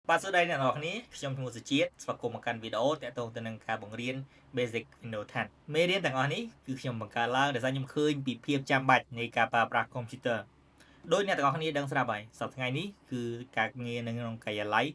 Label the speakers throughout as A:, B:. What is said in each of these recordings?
A: បាទសួស្តីអ្នកនរគ្នាខ្ញុំឈ្មោះសុជាតិស្វាគមន៍មកកាន់វីដេអូតាក់ទងទៅនឹងការបង្រៀន Basic Windows 10មេរៀនទាំងអស់នេះគឺខ្ញុំបង្កើតឡើងដោយសារខ្ញុំឃើញពីភាពចាំបាច់នៃការប្រើប្រាស់កុំព្យូទ័រដោយអ្នកទាំងអស់គ្នាដឹងស្រាប់ហើយសប្តាហ៍ថ្ងៃនេះគឺការងារនៅក្នុងការិយាល័យ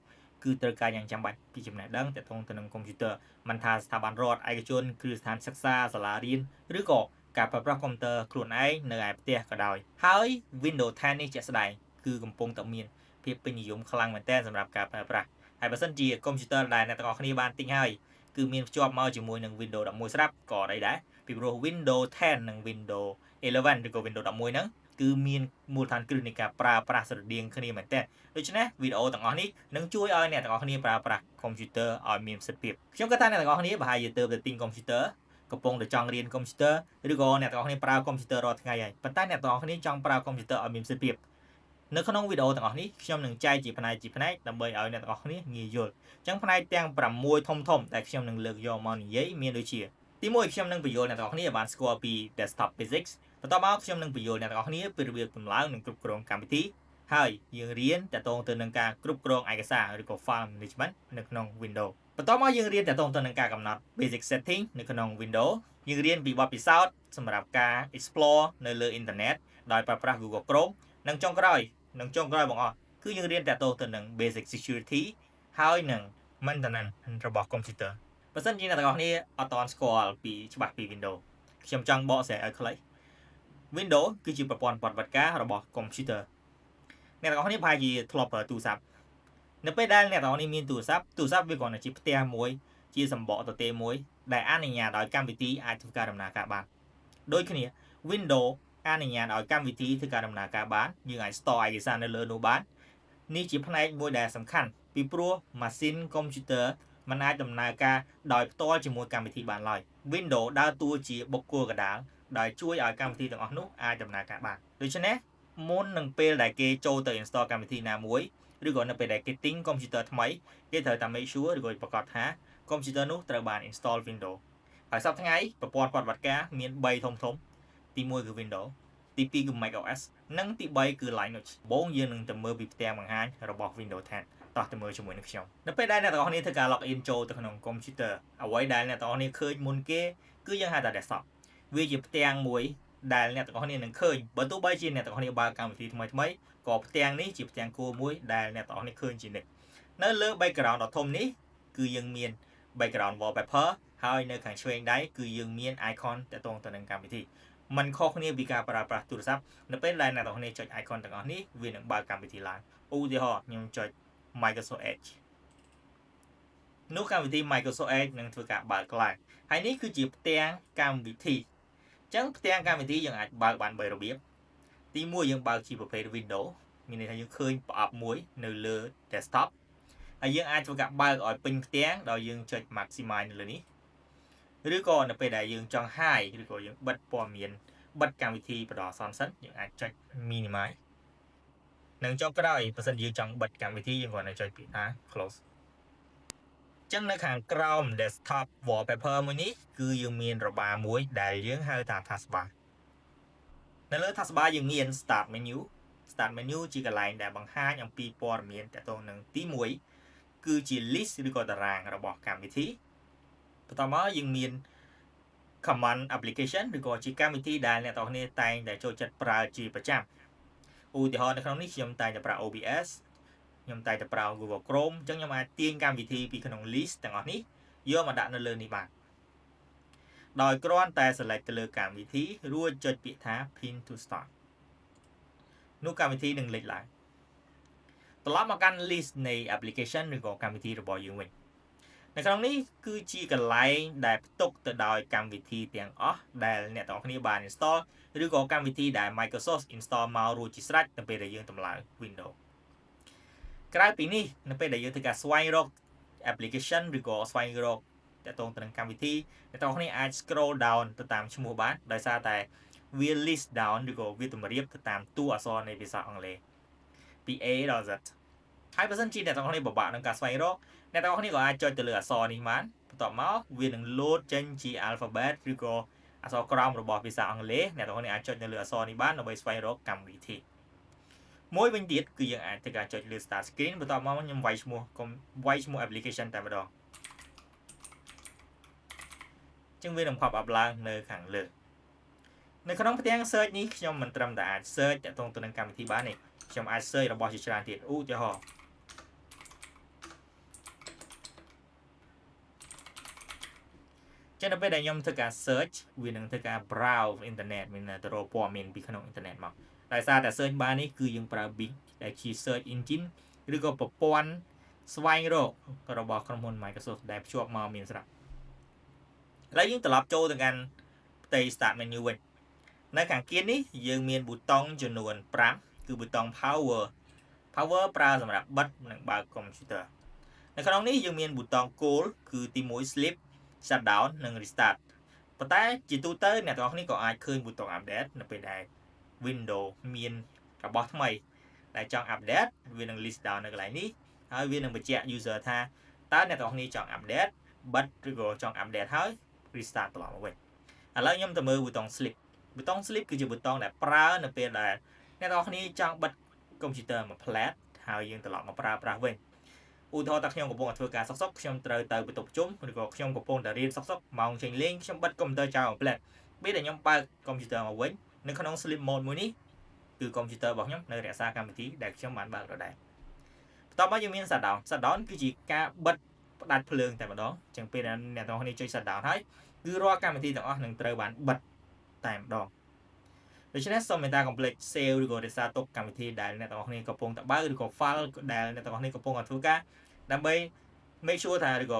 A: គឺត្រូវការយ៉ាងចាំបាច់ពីចំណេះដឹងតាក់ទងទៅនឹងកុំព្យូទ័រមិនថាស្ថាប័នរដ្ឋឯកជនគ្រឹះស្ថានសិក្សាសាលារៀនឬក៏ការប្រើប្រាស់កុំព្យូទ័រខ្លួនឯងនៅឯផ្ទះក៏ដោយហើយ Windows 10នេះជាក់ស្ដែងគឺកំពុងតែមានភាពពេញនិយមខ្លាំងមែនទែនសម្រាប់ការប្រើប្រាស់ហើយបើសិនជាកុំព្យូទ័រដែលអ្នកទាំងអស់គ្នាបានទិញហើយគឺមានភ្ជាប់មកជាមួយនឹង Windows 11ស្រាប់ក៏អីដែរពីព្រោះ Windows 10 និង Windows 11ឬក៏ Windows 11ហ្នឹងគឺមានមូលដ្ឋានគ្រឹះនៃការប្រើប្រាស់ស្រដៀងគ្នាមែនទែនដូច្នេះវីដេអូទាំងអស់នេះនឹងជួយឲ្យអ្នកទាំងអស់គ្នាប្រើប្រាស់កុំព្យូទ័រឲ្យមានប្រសិទ្ធភាពខ្ញុំគិតថាអ្នកទាំងអស់គ្នាប្រហែលជាទើបតែទិញកុំព្យូទ័រកំពុងតែចង់រៀនកុំព្យូទ័រឬក៏អ្នកទាំងអស់គ្នាប្រើកុំព្យូទ័ររាល់ថ្ងៃហើយប៉ុន្តែអ្នកទាំងអស់គ្នាចង់ប្រើកុំព្យូទ័រឲ្យមានប្រសិទ្ធភាពនៅក្នុងវីដេអូទាំងអស់នេះខ្ញុំនឹងចែកជាផ្នែកដើម្បីឲ្យអ្នកទាំងអស់គ្នាងាយយល់អញ្ចឹងផ្នែកទាំង6ធំដែលខ្ញុំនឹងលើកយកមកនិយាយមានដូចជាទី1ខ្ញុំនឹងបញ្យល់អ្នកទាំងអស់គ្នាឲ្យបានស្គាល់ពី desktop basics បន្ទាប់មកខ្ញុំនឹងបញ្យល់អ្នកទាំងអស់គ្នាពីរបៀបតម្លើងនិងគ្រប់គ្រងកម្មវិធីហើយយើងរៀនតាក់ទងទៅនឹងការគ្រប់គ្រងឯកសារឬក៏ file management នៅក្នុង Windows បន្ទាប់មកយើងរៀនតាក់ទងទៅនឹងការកំណត់ basic setting នៅក្នុង Windows យើងរៀនពីបទពិសោធន៍សម្រាប់ការ explore នៅលើអ៊ីនធឺណិតដោយប្រើប្រាស់ Google Chrome និងចុងក្រោយបងអស់គឺយើងរៀនតាក់ទងទៅនឹង basic security ហើយនឹង maintenance របស់កុំព្យូទ័របើសិនជាអ្នកទាំងអស់គ្នាអត់ទាន់ស្គាល់ពីច្បាស់ពី Windows ខ្ញុំចង់បកស្រាយឲ្យខ្លី Windows គឺជាប្រព័ន្ធបត្តិបត្តិការរបស់កុំព្យូទ័រអ្នកទាំងអស់គ្នាប្រហែលជាធ្លាប់ប្រើទូរស័ព្ទនៅពេលដែលអ្នកទាំងអស់គ្នាមានទូរស័ព្ទវាគ្រាន់តែជាផ្ទះមួយជាសម្បកទទេមួយដែលអនុញ្ញាតឲ្យកម្មវិធីអាចធ្វើការដំណើរការបានដូចគ្នា Windows អនុញ្ញាតឲ្យកម្មវិធីធ្វើការដំណើរការបានយើងអាច store ឯកសារនៅលើនោះបាននេះជាផ្នែកមួយដែលសំខាន់ពីព្រោះម៉ាស៊ីនកុំព្យូទ័រมันអាចដំណើរការដោយផ្ទាល់ជាមួយកម្មវិធីបានឡើយ Windows ដើរតួជាបុគ្គលកណ្ដាលដែលជួយឲ្យកម្មវិធីទាំងអស់នោះអាចដំណើរការបានដូច្នេះមុននឹងពេលដែលគេចូលទៅ install កម្មវិធីណាមួយឬក៏នៅពេលដែលគេទិញកុំព្យូទ័រថ្មីគេត្រូវតែ make sure ឬក៏ប្រកាសថាកុំព្យូទ័រនោះត្រូវបាន install Windows ហើយសប្តាហ៍ថ្ងៃប្រព័ន្ធបត្តិការមាន3ធំទី1គឺ Windows ទី2គឺ macOS និងទី3គឺ Linux បងយើងនឹងទៅមើលពីផ្ទាំងបង្ហាញរបស់ Windows 10តោះទៅមើលជាមួយនឹងខ្ញុំនៅពេលដែលអ្នកទាំងអស់គ្នាធ្វើការ log in ចូលទៅក្នុងកុំព្យូទ័រអ្វីដែលអ្នកទាំងអស់គ្នាឃើញមុនគេគឺយើងហៅថា desktop វាជាផ្ទាំងមួយដែលអ្នកទាំងអស់គ្នានឹងឃើញបើទោះបីជាអ្នកទាំងអស់គ្នាបើកកម្មវិធីថ្មីក៏ផ្ទាំងនេះជាផ្ទាំងគោលមួយដែលអ្នកទាំងអស់គ្នាឃើញជានិច្ចនៅលើ background ដ៏ធំនេះគឺយើងមាន background wallpaper ហើយនៅខាងឆ្វេងដៃគឺយើងមាន icon តាក់ទងទៅនឹងកម្មវិធីมันខុសគ្នាពីការប្រើប្រាស់ទូរស័ព្ទនៅពេលដែលអ្នកទាំងគ្នាចុច icon ទាំងអស់នេះវានឹងបើកកម្មវិធីឡើងឧទាហរណ៍ខ្ញុំចុច Microsoft Edge នោះកម្មវិធី Microsoft Edge នឹងធ្វើការបើកឡើងហើយនេះគឺជាផ្ទាំងកម្មវិធីអញ្ចឹងផ្ទាំងកម្មវិធីយើងអាចបើកបាន3របៀបទី1យើងបើកជាប្រភេទ Windows មានន័យថាយើងឃើញប្រអប់មួយនៅលើ desktop ហើយយើងអាចធ្វើការបើកឲ្យពេញផ្ទាំងដោយយើងចុច Maximize នៅលើនេះឬក៏នៅពេលដែលយើងចង់ hide ឬក៏យើងបិទព័ត៌មានបិទកម្មវិធីបណ្ដោះអាសន្នសិនយើងអាចចុច minimize និងចុងក្រោយបើសិនយើងចង់បិទកម្មវិធីយើងគ្រាន់តែចុចពាក្យថា close ចឹងនៅខាងក្រោម desktop wallpaper មួយនេះគឺយើងមានរបារមួយដែលយើងហៅថា taskbar នៅលើ taskbar យើងមាន start menu ជាកន្លែងដែលបង្ហាញអំពីព័ត៌មានទាក់ទងនឹងទី1គឺជា list ឬក៏តារាងរបស់កម្មវិធីបន្ទាប់មកយើងមាន command application ឬក៏ជាកម្មវិធីដែលអ្នកទាំងគ្នាតែងតែចូលចិត្តប្រើជាប្រចាំឧទាហរណ៍នៅក្នុងនេះខ្ញុំតែងតែប្រើ OBS ខ្ញុំតែងតែប្រើ Google Chrome អញ្ចឹងខ្ញុំអាចទាញកម្មវិធីពីក្នុង list ទាំងអស់នេះយកមកដាក់នៅលើនេះបានដោយគ្រាន់តែ select ទៅលើកម្មវិធីរួចចុចពាក្យថា pin to start នោះកម្មវិធីនឹងលេចឡើងត្រឡប់មកកាន់ list នៃ application ឬក៏កម្មវិធីរបស់យើងវិញនៅក្នុងនេះគឺជាកន្លែងដែលផ្ទុកទៅដោយកម្មវិធីទាំងអស់ដែលអ្នកទាំងអស់គ្នាបាន install ឬក៏កម្មវិធីដែល Microsoft install មករួចជាស្រេចនៅពេលដែលយើងតម្លើង Windows ក្រៅពីនេះនៅពេលដែលយើងធ្វើការស្វែងរក application ឬក៏ស្វែងរកតាក់ទងទៅនឹងកម្មវិធីអ្នកទាំងអស់គ្នាអាច scroll down ទៅតាមឈ្មោះបានដោយសារតែវា list down ឬក៏វាតម្រៀបទៅតាមតួអក្សរនៃភាសាអង់គ្លេសពី A ដល់ Z ហើយបើសិនជាអ្នកទាំងអស់គ្នាពិបាកក្នុងការស្វែងរកអ្នកទាំងអស់គ្នាក៏អាចចុចទៅលើអក្សរនេះបានបន្ទាប់មកវានឹង load ចេញជា alphabet ឬក៏អក្សរក្រោមរបស់ភាសាអង់គ្លេសអ្នកទាំងអស់គ្នាអាចចុចនៅលើអក្សរនេះបានដើម្បីស្វែងរកកម្មវិធី មួយវិញទៀតគឺយើងអាចធ្វើការចុចលើ start screen បន្ទាប់មកខ្ញុំវាយឈ្មោះ application តែម្ដងចឹងវានឹង pop up ឡើងនៅខាងលើនៅក្នុងផ្ទាំង search នេះខ្ញុំមិនត្រឹមតែអាច search តាក់ទងទៅនឹងកម្មវិធីបានទេខ្ញុំអាច search របស់ជាច្រើនទៀតឧទាហរណ៍ចឹងនៅពេលដែលខ្ញុំធ្វើការ search វានឹងធ្វើការ browse internet មានទៅរកព័ត៌មានពីក្នុង internet មកដោយសារតែ search bar នេះគឺយើងប្រើ Bing ដែលជា search engine ឬក៏ប្រព័ន្ធស្វែងរករបស់ក្រុមហ៊ុន Microsoft ដែលភ្ជាប់មកមានស្រាប់ឥឡូវយើងត្រឡប់ចូលទៅកាន់ផ្ទៃ start menu វិញនៅខាងគៀននេះយើងមានប៊ូតុងចំនួន5គឺប៊ូតុង power ប្រើសម្រាប់បិទនិងបើក computer នៅក្នុងនេះយើងមានប៊ូតុង call គឺទី1 sleep shutdown និង restart ប៉ុន្តែជាទូទៅអ្នកទាំងអស់គ្នាក៏អាចឃើញប៊ូតុង update នៅពេលដែល Windows មានរបស់ថ្មីដែលចង់ update វានឹង list down នៅកន្លែងនេះហើយវានឹងបញ្ជាក់ user ថាតើអ្នកទាំងអស់គ្នាចង់ update បិទឬក៏ចង់ update ហើយ restart ត្រឡប់មកវិញឥឡូវខ្ញុំទៅមើលប៊ូតុង sleep ប៊ូតុង sleep គឺជាប៊ូតុងដែលប្រើនៅពេលដែលអ្នកទាំងអស់គ្នាចង់បិទ computer មួយផ្លែតហើយយើងត្រឡប់មកប្រើប្រាស់វិញឧទាហរណ៍ថាខ្ញុំកំពុងធ្វើការសុកខ្ញុំត្រូវទៅបន្ទប់ប្រជុំឬក៏ខ្ញុំកំពុងតែរៀនសុកម៉ោងចេញលេងខ្ញុំបិទ computer ចោលមួយផ្លែតពេលដែលខ្ញុំបើក computer មកវិញនៅក្នុង sleep mode មួយនេះគឺ computer របស់ខ្ញុំនៅរក្សាកម្មវិធីដែលខ្ញុំបានបើកដដែលបន្ទាប់មកយើងមាន shutdown គឺជាការបិទផ្ដាច់ភ្លើងតែម្ដងអញ្ចឹងពេលដែលអ្នកទាំងអស់គ្នាចុច shutdown ហើយគឺរាល់កម្មវិធីទាំងអស់នឹងត្រូវបានបិទតែម្ដងដូច្នេះសូមមេត្តា complete save ឬក៏រក្សាទុកកម្មវិធីដែលអ្នកទាំងអស់គ្នាកំពុងតែបើកឬក៏ file ដែលអ្នកទាំងអស់គ្នាកំពុងតែធ្វើការដើម្បី make sure ថាឬក៏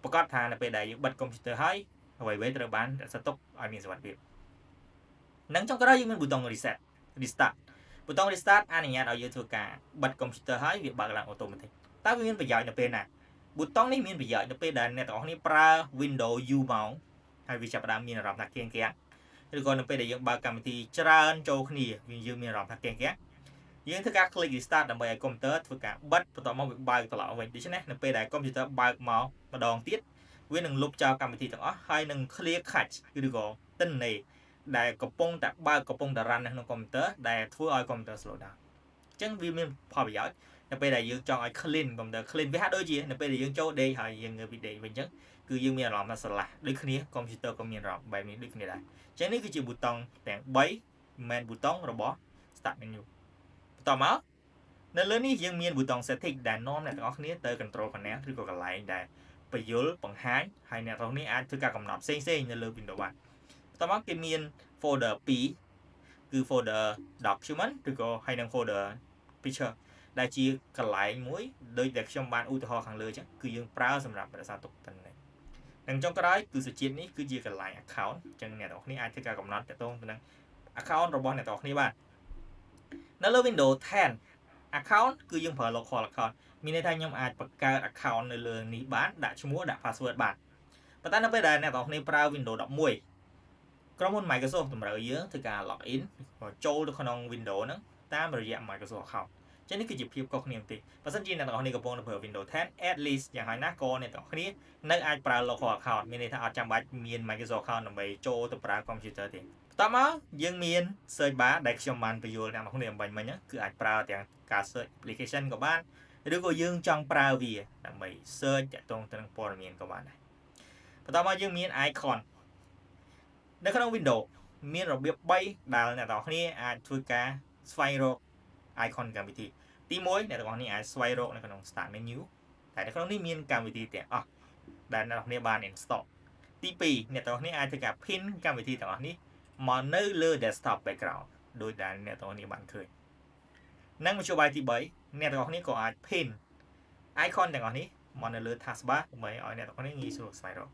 A: ប្រកាសថានៅពេលដែលយើងបិទ computer ហើយអ្វីៗត្រូវបានរក្សាទុកឲ្យមានសុវត្ថិភាពនិងចុងក្រោយយើងមានប៊ូតុង restart ប៊ូតុង restart អនុញ្ញាតឲ្យយើងធ្វើការបិទ computer ហើយវាបើកឡើង automatic តើវាមានប្រយោជន៍នៅពេលណាប៊ូតុងនេះមានប្រយោជន៍នៅពេលដែលអ្នកទាំងអស់គ្នាប្រើ Windows យូរមកហើយវាចាប់ផ្ដើមមានអារម្មណ៍ថាគៀងគាំងឬក៏នៅពេលដែលយើងបើកកម្មវិធីច្រើនចូលគ្នាយើងមានអារម្មណ៍ថាគៀងគាំងយើងធ្វើការ click restart ដើម្បីឲ្យ computer ធ្វើការបិទបន្ទាប់មកវាបើកត្រឡប់វិញដូច្នេះនៅពេលដែល computer បើកមកម្ដងទៀតវានឹងលុបចោលកម្មវិធីទាំងអស់ហើយនឹង clear cache ឬក៏ទិន្នន័យដែលកំពុងតែបើកកំពុងតែ run នៅក្នុង computer ដែលធ្វើឲ្យ computer slow down អញ្ចឹងវាមានផលប្រយោជន៍នៅពេលដែលយើងចង់ឲ្យ clean computer clean វាហាក់ដូចជានៅពេលដែលយើងចូលដេកហើយយើងងើបពីដេកវិញអញ្ចឹងគឺយើងមានអារម្មណ៍ថាស្រឡះដូចគ្នា computer ក៏មានអារម្មណ៍បែបនេះដូចគ្នាដែរអញ្ចឹងនេះគឺជាប៊ូតុងទាំង3មែនប៊ូតុងរបស់ start menu បន្តមកនៅលើនេះយើងមានប៊ូតុង setting ដែលនាំអ្នកទាំងអស់គ្នាទៅ control panel ឬក៏កន្លែងដែលបញ្យលបង្ហាញហើយអ្នកទាំងអស់គ្នាអាចធ្វើការកំណត់ផ្សេងៗនៅលើ Windows បានបន្តមកគេមាន folder 2គឺ folder document ឬក៏ហើយនឹង folder picture ដែលជាកន្លែងមួយដូចដែលខ្ញុំបានឧទាហរណ៍ខាងលើអញ្ចឹងគឺយើងប្រើសម្រាប់រក្សាទុកទិន្នន័យនិងចុងក្រោយគឺសជាតិនេះគឺជាកន្លែង account អញ្ចឹងអ្នកទាំងអស់គ្នាអាចធ្វើការកំណត់ទាក់ទងទៅនឹង account របស់អ្នកទាំងអស់គ្នាបាននៅលើ Windows 10 account គឺយើងប្រើ local account មានន័យថាខ្ញុំអាចបង្កើត account នៅលើនេះបានដាក់ឈ្មោះដាក់ password បានប៉ុន្តែនៅពេលដែលអ្នកទាំងអស់គ្នាប្រើ Windows 11ក្រុមហ៊ុន Microsoft តម្រូវយើងធ្វើការ login ចូលទៅក្នុង Windows ហ្នឹងតាមរយៈ Microsoft account ចឹងនេះគឺជាភាពខុសគ្នាបន្តិចបើសិនជាអ្នកទាំងអស់គ្នាកំពុងប្រើ Windows 10 at least យ៉ាងហោចណាស់ក៏អ្នកទាំងអស់គ្នានៅអាចប្រើ local account មានន័យថាអត់ចាំបាច់មាន Microsoft account ដើម្បីចូលទៅប្រើ computer ទេបន្តមកយើងមាន search bar ដែលខ្ញុំបានបញ្យល់អ្នកទាំងអស់គ្នាអំបញ្ញមិញគឺអាចប្រើទាំងការ search application ក៏បានឬក៏យើងចង់ប្រើវាដើម្បី search តាក់ទងទៅនឹងព័ត៌មានក៏បានដែរបន្តមកយើងមាន icon នៅក្នុង Windows មានរបៀប3ដែលអ្នកទាំងអស់គ្នាអាចធ្វើការស្វែងរក icon កម្មវិធីទី1អ្នកទាំងអស់គ្នាអាចស្វែងរកនៅក្នុង start menu តែនៅក្នុងនេះមានកម្មវិធីទាំងអស់ដែលអ្នកទាំងអស់គ្នាបាន install ទី2អ្នកទាំងអស់គ្នាអាចធ្វើការ pin កម្មវិធីទាំងអស់នេះមកនៅលើ desktop background ដោយដែលអ្នកទាំងអស់គ្នាបានឃើញនិងមធ្យោបាយទី3អ្នកទាំងអស់គ្នាក៏អាច pin icon ទាំងអស់នេះមកនៅលើ taskbar ដើម្បីឲ្យអ្នកទាំងអស់គ្នាងាយស្រួលស្វែងរក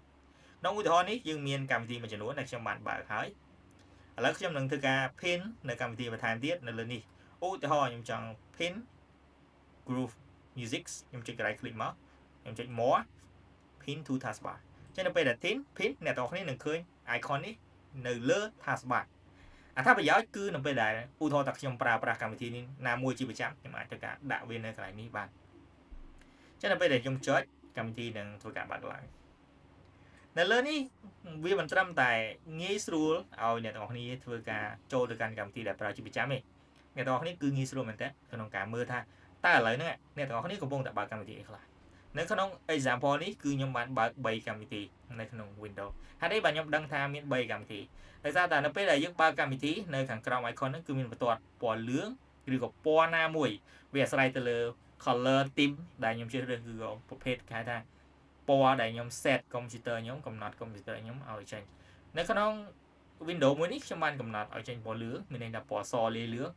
A: ក្នុងឧទាហរណ៍នេះយើងមានកម្មវិធីមួយចំនួនដែលខ្ញុំបានបើកហើយឥឡូវខ្ញុំនឹងធ្វើការ pin នៅកម្មវិធីបន្ថែមទៀតនៅលើនេះឧទាហរណ៍ខ្ញុំចង់ pin groove music ខ្ញុំចុចកន្លែង click មកខ្ញុំចុច more pin to taskbar ចឹងនៅពេលដែល pin អ្នកទាំងអស់គ្នានឹងឃើញ icon នេះនៅលើ taskbar អត្ថប្រយោជន៍គឺនៅពេលដែលឧទាហរណ៍ថាខ្ញុំប្រើប្រាស់កម្មវិធីនេះណាមួយជាប្រចាំខ្ញុំអាចធ្វើការដាក់វានៅកន្លែងនេះបានចឹងនៅពេលដែលខ្ញុំចុចកម្មវិធីនឹងធ្វើការបើកឡើងនៅលើនេះវាមិនត្រឹមតែងាយស្រួលឲ្យអ្នកទាំងអស់គ្នាធ្វើការចូលទៅកាន់កម្មវិធីដែលប្រើជាប្រចាំទេ អ្នកទាំងអស់គ្នាគឺងាយស្រួលមែនតើក្នុងការមើលថាតើឥឡូវហ្នឹងអ្នកទាំងអស់គ្នាកំពុងតែបើកកម្មវិធីអីខ្លះនៅក្នុង example នេះគឺខ្ញុំបានបើក3កម្មវិធីនៅក្នុង Windows ហើយនេះបាទខ្ញុំដឹងថាមាន3កម្មវិធីដោយសារតែនៅពេលដែលយើងបើកកម្មវិធីនៅខាងក្រោម icon ហ្នឹងគឺមានបន្ទាត់ពណ៌លឿងឬក៏ពណ៌ណាមួយវាអាស្រ័យទៅលើ color theme ដែលខ្ញុំជ្រើសរើសគឺប្រភេទគេហៅថាពណ៌ដែលខ្ញុំ set កុំព្យូទ័រខ្ញុំកំណត់កុំព្យូទ័រខ្ញុំឲ្យចេញនៅក្នុង Windows មួយនេះខ្ញុំបានកំណត់ឲ្យចេញពណ៌លឿងមានន័យថាពណ៌សលាយលឿង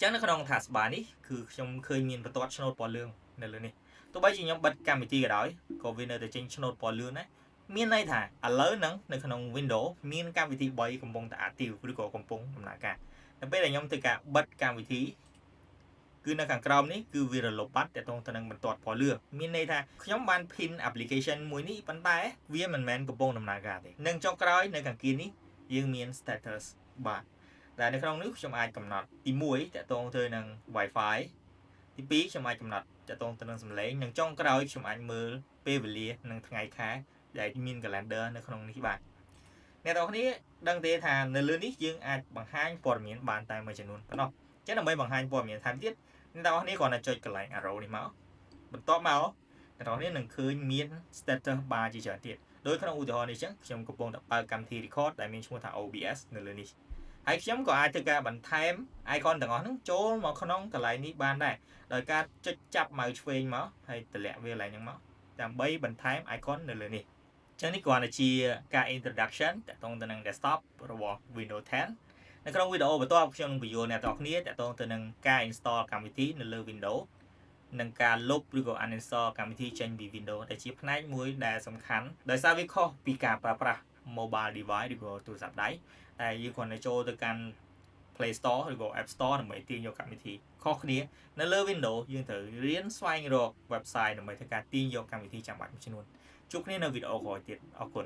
A: ចឹងនៅក្នុង taskbar នេះគឺខ្ញុំឃើញមានបន្ទាត់ឆ្នោតពណ៌លឿងនៅលើនេះទោះបីជាខ្ញុំបិទកម្មវិធីក៏ដោយក៏វានៅតែចេញឆ្នោតពណ៌លឿងដែរមានន័យថាឥឡូវហ្នឹងនៅក្នុង Windows មានកម្មវិធី3កំពុងតែ active ឬក៏កំពុងដំណើរការនៅពេលដែលខ្ញុំធ្វើការបិទកម្មវិធីគឺនៅខាងក្រោមនេះគឺវារលត់បាត់ទាក់ទងទៅនឹងបន្ទាត់ពណ៌លឿងមានន័យថាខ្ញុំបាន pin application មួយនេះប៉ុន្តែវាមិនមែនកំពុងដំណើរការទេនឹងចុងក្រោយនៅខាងគៀននេះយើងមាន status bar ដែលនៅក្នុងនេះខ្ញុំអាចកំណត់ទី1ទាក់ទងទៅនឹង Wi-Fi ទី2ខ្ញុំអាចកំណត់ទាក់ទងទៅនឹងសំឡេងនិងចុងក្រោយខ្ញុំអាចមើលពេលវេលានិងថ្ងៃខែដែលមាន calendar នៅក្នុងនេះបាទអ្នកទាំងគ្នាដឹងទេថានៅលើនេះយើងអាចបង្ហាញព័ត៌មានបានតែមួយចំនួនប៉ុណ្ណោះអញ្ចឹងដើម្បីបង្ហាញព័ត៌មានថែមទៀតអ្នកទាំងគ្នាគ្រាន់តែចុចកន្លែង arrow នេះមកបន្ទាប់មកអ្នកទាំងគ្នានឹងឃើញមាន status bar ជាច្រើនទៀតដោយក្នុងឧទាហរណ៍នេះអញ្ចឹងខ្ញុំកំពុងតែបើកកម្មវិធី record ដែលមានឈ្មោះថា OBS នៅលើនេះហើយខ្ញុំក៏អាចធ្វើការបន្ថែម icon ទាំងអស់ហ្នឹងចូលមកក្នុងកន្លែងនេះបានដែរដោយការចុចចាប់ម៉ៅឆ្វេងមកហើយតម្លាក់វាកន្លែងហ្នឹងមកដើម្បីបន្ថែម icon នៅលើនេះចឹងនេះគ្រាន់តែជាការ introduction តាក់ទងទៅនឹង desktop របស់ Windows 10នៅក្នុងវីដេអូបន្ទាប់ខ្ញុំនឹងបញ្យល់អ្នកទាំងគ្នាតាក់ទងទៅនឹងការ install កម្មវិធីនៅលើ Windows និងការលុបឬក៏ uninstall កម្មវិធីចេញពី Windows ដែលជាផ្នែកមួយដែលសំខាន់ដោយសារវាខុសពីការប្រើប្រាស់ mobile device ឬក៏ទូរស័ព្ទដៃតែយើងគ្រាន់តែចូលទៅកាន់ Play Store ឬក៏ App Store ដើម្បីទាញយកកម្មវិធីខុសគ្នានៅលើ Windows យើងត្រូវរៀនស្វែងរក website ដើម្បីធ្វើការទាញយកកម្មវិធីចាំបាច់មួយចំនួនជួបគ្នានៅវីដេអូក្រោយទៀតអរគុណ